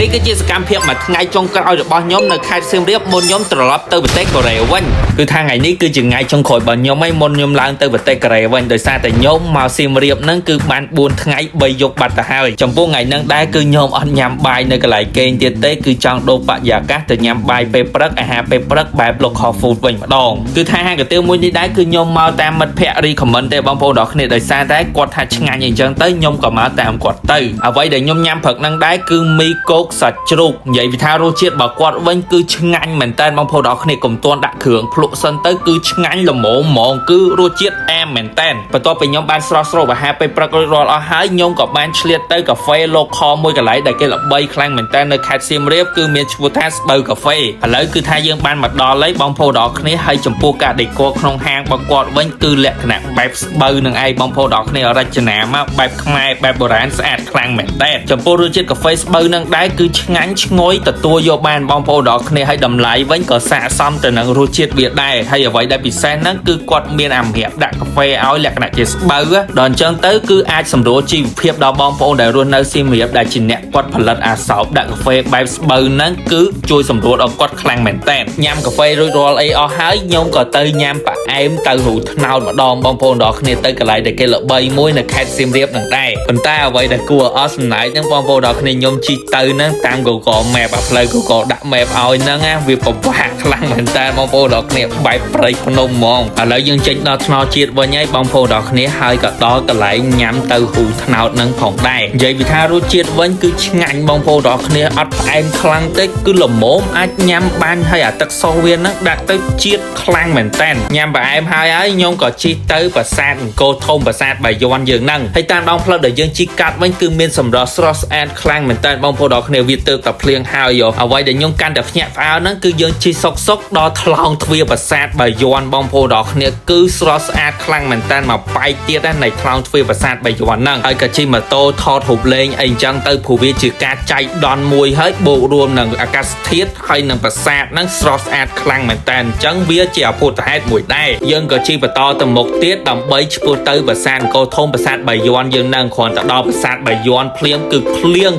នេះគឺជាសកម្មភាពមួយថ្ងៃចុងក្រោយរបស់ខ្ញុំនៅខេត្តសៀមរាបមុនខ្ញុំត្រឡប់ទៅប្រទេសកូរ៉េវិញគឺថាថ្ងៃនេះគឺជាថ្ងៃចុងក្រោយរបស់ខ្ញុំឯងមុនខ្ញុំឡើងទៅប្រទេសកូរ៉េវិញដោយសារតែខ្ញុំមកសៀមរាបហ្នឹងគឺបាន4ថ្ងៃ3យប់បាត់ទៅហើយចំពោះថ្ងៃហ្នឹងដែរគឺខ្ញុំអត់ញ៉ាំបាយនៅកន្លែងគេងទៀតទេគឺចង់ដូរបរិយាកាសទៅញ៉ាំបាយពេលព្រឹកអាហារពេលព្រឹកបែប local food វិញម្ដងគឺថាហាងកាទៀវមួយនេះដែរគឺខ្ញុំមកតាមមិត្តភ័ក្តិ recommend ទេបងប្អូនទាំងគ្នាដោយសារតែគាត់ថាឆ្ងាញ់អីចឹងទៅខ្ញុំក៏មកតាមគាត់ទៅអ្វីដែលខ្ញុំញ៉ាំព្រឹកហ្នឹងដែរគឺមីគោកសាច់ជ្រូកនិយាយពីថារសជាតិរបស់គាត់វិញគឺឆ្ងាញ់មែនតើបងប្អូនទាំងគ្នាកុំទាន់ដាក់គ្រឿងភ្លក់សិនទៅគឺឆ្ងាញ់ល្មមហ្មងគឺរសជាតិអែមមែនតើបន្ទាប់ពីខ្ញុំបានស្រស់ស្រូបអាហារពេលព្រឹករួចរាល់អស់ហើយខ្ញុំក៏បានឆ្លៀតទៅកាហ្វេ local មួយកន្លែងដែលគេល្បីខ្លាំងមែនតើនៅខេត្តសៀមរាបគឺមានឈ្មោះថាស្បូវកាហ្វេឥឡូវគឺថាយើងបានមកដល់ហើយបងប្អូនទាំងគ្នាហើយចំពោះការដេក័រក្នុងហាងរបស់គាត់វិញគឺលក្ខណៈបែបស្បូវនឹងឯងបងប្អូនទាំងគ្នារចនាមកបែបខ្មែរបែបបុរាណស្អាតខ្លាំងមែនតើចំពោះរសជាតិកាហ្វេស្បូវនឹងដែរគឺឆ្ងាញ់ឈ្ងុយទទួលយកបានបងប្អូនទាំងគ្នាហើយតម្លៃវិញក៏ស័ក្តិសមទៅនឹងរសជាតិវាដែរហើយអ្វីដែលពិសេសហ្នឹងគឺគាត់មានអាម្រាបដាក់កាហ្វេឲ្យលក្ខណៈជាស្បូវដល់អញ្ចឹងទៅគឺអាចសម្រួលជីវភាពដល់បងប្អូនដែលរស់នៅសៀមរាបដែលជាអ្នកគាត់ផលិតអាសោបដាក់កាហ្វេបែបស្បូវហ្នឹងគឺជួយសម្រួលដល់គាត់ខ្លាំងមែនតើញ៉ាំកាហ្វេរួចរាល់អីអស់ហើយខ្ញុំក៏ទៅញ៉ាំផ្អែមទៅរូថ្នោតម្ដងបងប្អូនទាំងគ្នាទៅកន្លែងដែលគេល្បីមួយនៅខេត្តសៀមរាបហ្នឹងដែរប៉ុន្តែអ្វីដែលគួរឲ្យអស់សំណើចហ្នឹងបងប្អូនទាំងគ្នាខ្ញុំជិះទៅហ្នឹងតាម Google Map អាផ្លូវ Google ដាក់ Map ឲ្យហ្នឹងវាពិបាកខ្លាំងមែនតើបងប្អូនទាំងគ្នាបែបព្រៃភ្នំហ្មងឥឡូវយើងចេញដល់ថ្នោតជាតិវិញហើយបងប្អូនទាំងគ្នាហើយក៏ដល់កន្លែងញ៉ាំទៅរូថ្នោតហ្នឹងផងដែរនិយាយពីថារសជាតិវិញគឺឆ្ងាញ់បងប្អូនទាំងគ្នាអត់ផ្អែមខ្លាំងទេគឺល្មមអាចញ៉ាំបានហើយអាទឹកសូសវាហ្នឹងដាក់ទៅជាតិខ្លាំងមែនតើញ៉ាំផ្អែមហើយខ្ញុំក៏ជិះទៅប្រាសាទអង្គរធំប្រាសាទបាយ័នយើងហ្នឹងហើយតាមដងផ្លូវដែលយើងជិះកាត់វិញគឺមានសម្រស់ស្រស់ស្អាតខ្លាំងមែនតើបងប្អូនទាំងគ្នាវាទៅតែភ្លៀងហើយអ្វីដែលខ្ញុំកាន់តែភ្ញាក់ផ្អើលហ្នឹងគឺយើងជិះសុកដល់ថ្លោងទ្វារប្រាសាទបាយ័នបងប្អូនទាំងគ្នាគឺស្រស់ស្អាតខ្លាំងមែនតើមកបែកទៀតនៃថ្លោងទ្វារប្រាសាទបាយ័នហ្នឹងហើយក៏ជិះម៉ូតូថតរូបលេងអីចឹងទៅព្រោះវាជាការចៃដន្យមួយហើយបូករួមនឹងអាកាសធាតុហើយនឹងប្រាសាទហ្នឹងស្រស់ស្អាតខ្លាំងមែនតើអញ្ចឹងវាជាអភូតហេតុមួយដែរយើងក៏ជិះបន្តទៅមុខទៀតដើម្បីឆ្ពោះទៅប្រាសាទអង្គរធំប្រាសាទបាយ័នយើងហ្នឹងគ្រាន់តែដល់ប្រាសាទបាយ័នភ្លៀងគឺភ្លៀង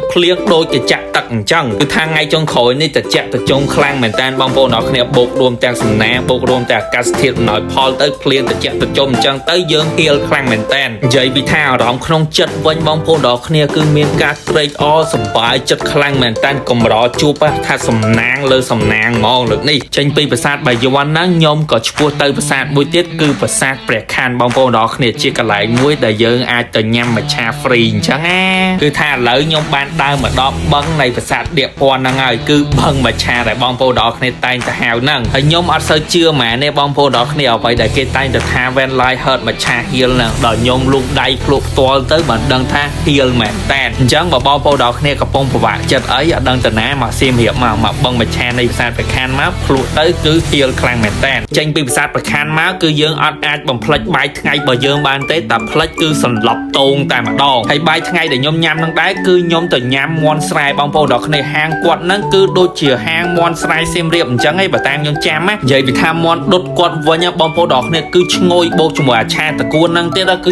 ដូចកញ្ចាក់ទឹកអញ្ចឹងគឺថាថ្ងៃចុងក្រោយនេះត្រជាក់ត្រជុំខ្លាំងមែនតើបងប្អូនទាំងគ្នាបូករួមទាំងសំណាងបូករួមទាំងអាកាសធាតុអំណោយផលទៅភ្លៀងត្រជាក់ត្រជុំអញ្ចឹងទៅយើងហៀលខ្លាំងមែនតើនិយាយពីថាអារម្មណ៍ក្នុងចិត្តវិញបងប្អូនទាំងគ្នាគឺមានការត្រេកអរសប្បាយចិត្តខ្លាំងមែនតើកម្រជួបថាសំណាងលើសំណាងហ្មងលើកនេះចេញពីប្រាសាទបាយ័នហ្នឹងខ្ញុំក៏ឆ្ពោះទៅប្រាសាទមួយទៀតគឺប្រាសាទព្រះខ័នបងប្អូនទាំងគ្នាជាកន្លែងមួយដែលយើងអាចទៅញ៉ាំមច្ឆា free អញ្ចឹងណាគឺថាឥឡូវខ្ញុំបានដើរមកដល់បឹងនៃប្រាសាទដៀកពាន់ហ្នឹងហើយគឺបឹងមច្ឆាដែលបងប្អូនទាំងគ្នាតែងទៅហៅហ្នឹងហើយខ្ញុំអត់សូវជឿហ្មងទេបងប្អូនទាំងគ្នាអ្វីដែលគេតែងទៅថា Van Light Hurt មច្ឆាហៀលហ្នឹងដល់ខ្ញុំលូកដៃភ្លុកផ្ទាល់ទៅបានដឹងថាហៀលមែនតើអញ្ចឹងបងប្អូនទាំងគ្នាកំពុងពិបាកចិត្តអីអត់ដឹងទៅណាមកសៀមរាបមកបឹងមច្ឆានៃប្រាសាទព្រះខ័នមកភ្លុកទៅគឺហៀលខ្លាំងមែនតើចេញពីប្រាសាទព្រះខ័នមកគឺយើងអត់អាចបំភ្លេចបាយថ្ងៃរបស់យើងបានទេតែភ្លេចគឺសន្លប់តោងតែម្ដងហើយបាយថ្ងៃដែលខ្ញុំញ៉ាំនឹងដែរគឺខ្ញុំទៅញ៉ាំមាន់ស្រែបងប្អូនទាំងគ្នាហាងគាត់ហ្នឹងគឺដូចជាហាងមាន់ស្រែសៀមរាបអញ្ចឹងឯងបើតាមខ្ញុំចាំណានិយាយពីថាមាន់ដុតគាត់វិញបងប្អូនទាំងគ្នាគឺឈ្ងុយបូកជាមួយអាឆាតកួនហ្នឹងទៀតគឺ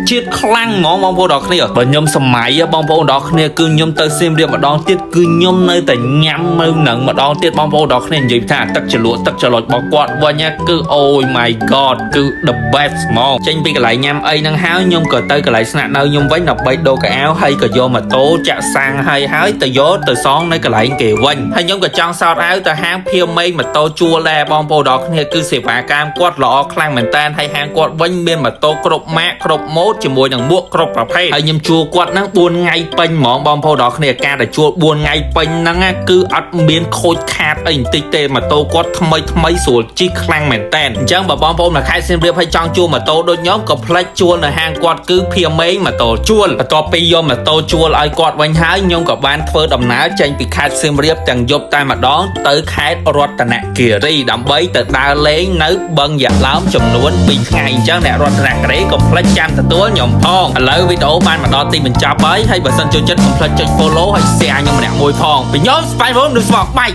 ជាតិខ្លាំងហ្មងបងប្អូនទាំងគ្នាបើខ្ញុំសម័យបងប្អូនទាំងគ្នាគឺខ្ញុំទៅសៀមរាបម្ដងទៀតគឺខ្ញុំនៅតែញ៉ាំនៅនឹងម្ដងទៀតបងប្អូនទាំងគ្នានិយាយថាទឹកជ្រលក់ទឹកច្រឡុចរបស់គាត់វិញគឺ Oh my god គឺ the best ហ្មងចេញពីកន្លែងញ៉ាំអីហ្នឹងហើយខ្ញុំក៏ទៅកន្លែងស្នាក់នៅខ្ញុំវិញដើម្បីដូរកៅអៅហើយក៏យកម៉ូតូចាក់សាំងហើយទៅយកទៅសងនៅកន្លែងគេវិញហើយខ្ញុំក៏ចង់សោតអៅទៅហាងភៀវមេងម៉ូតូជួលដែរបងប្អូនទាំងគ្នាគឺសេវាកម្មគាត់ល្អខ្លាំងមែនតើហើយហាងគាត់វិញមានម៉ូតូគ្រប់ម៉ាកគ្រប់ម៉ូដជាមួយនឹងមួកគ្រប់ប្រភេទហើយខ្ញុំជួលគាត់ហ្នឹង4ថ្ងៃពេញហ្មងបងប្អូនទាំងគ្នាការតែជួល4ថ្ងៃពេញហ្នឹងគឺអត់មានខូចខាតអីបន្តិចទេម៉ូតូគាត់ថ្មីស្រួលជិះខ្លាំងមែនតើអញ្ចឹងបើបងប្អូនមកខេត្តសៀមរាបហើយចង់ជួលម៉ូតូដូចខ្ញុំក៏ផ្លេចជួលនៅហាងគាត់គឺភៀវមេងម៉ូតូជួលបន្ទាប់ពីយកម៉ូតូជួលឲ្យគាត់វិញហើយខ្ញុំក៏បានធ្វើដំណើរចេញពីខេត្តសៀមរាបទាំងយប់តែម្ដងទៅខេត្តរតនគិរីដើម្បីទៅដើរលេងនៅបឹងយ៉ាឡោមចំនួន2ថ្ងៃអញ្ចឹងអ្នករតនគិរីកុំភ្លេចចាំទទួលខ្ញុំផងឥឡូវវីដេអូបានមកដល់ទីបញ្ចប់ហើយបើសិនចូលចិត្តកុំភ្លេចចុច follow ហើយ share ខ្ញុំម្នាក់មួយផងពីខ្ញុំស្ប៉ៃវ៉ុនឬស្វកបាយ